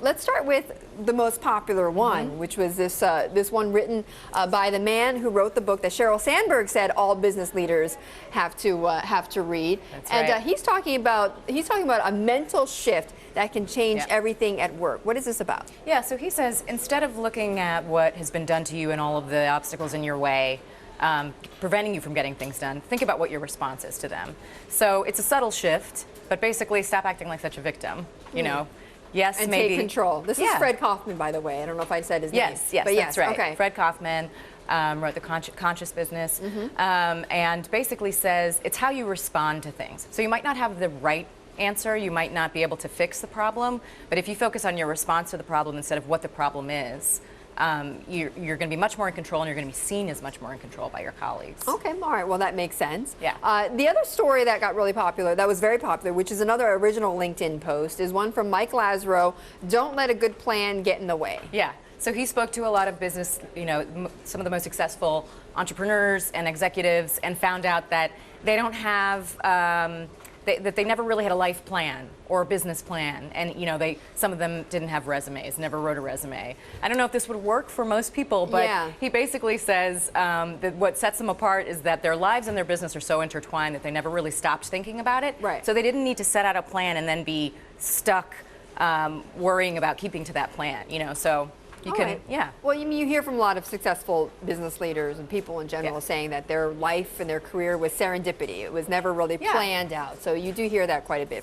let's start with the most popular one, which was this one written by the man who wrote the book that Sheryl Sandberg said all business leaders have to read. That's and right. he's talking about a mental shift that can change everything at work. What is this about? Yeah, so he says instead of looking at what has been done to you and all of the obstacles in your way, preventing you from getting things done, think about what your response is to them. So it's a subtle shift, but basically stop acting like such a victim. You know, yes, And maybe take control. This is Fred Kaufman, by the way. I don't know if I said his name. Yes, but that's right. Okay. Fred Kaufman wrote The Conscious Business, and basically says it's how you respond to things. So you might not have the right answer, you might not be able to fix the problem, but if you focus on your response to the problem instead of what the problem is, you're going to be much more in control, and you're going to be seen as much more in control by your colleagues. Okay, all right, well, that makes sense. Yeah. The other story that got really popular, that was very popular, which is another original LinkedIn post, is one from Mike Lazaro, "Don't let a good plan get in the way." Yeah. So he spoke to a lot of business, some of the most successful entrepreneurs and executives, and found out that they don't have, that they never really had a life plan or a business plan, and some of them didn't have resumes, never wrote a resume. I don't know if this would work for most people, but he basically says that what sets them apart is that their lives and their business are so intertwined that they never really stopped thinking about it. Right. So they didn't need to set out a plan and then be stuck worrying about keeping to that plan. So. You can, Well, you hear from a lot of successful business leaders and people in general saying that their life and their career was serendipity. It was never really planned out. So you do hear that quite a bit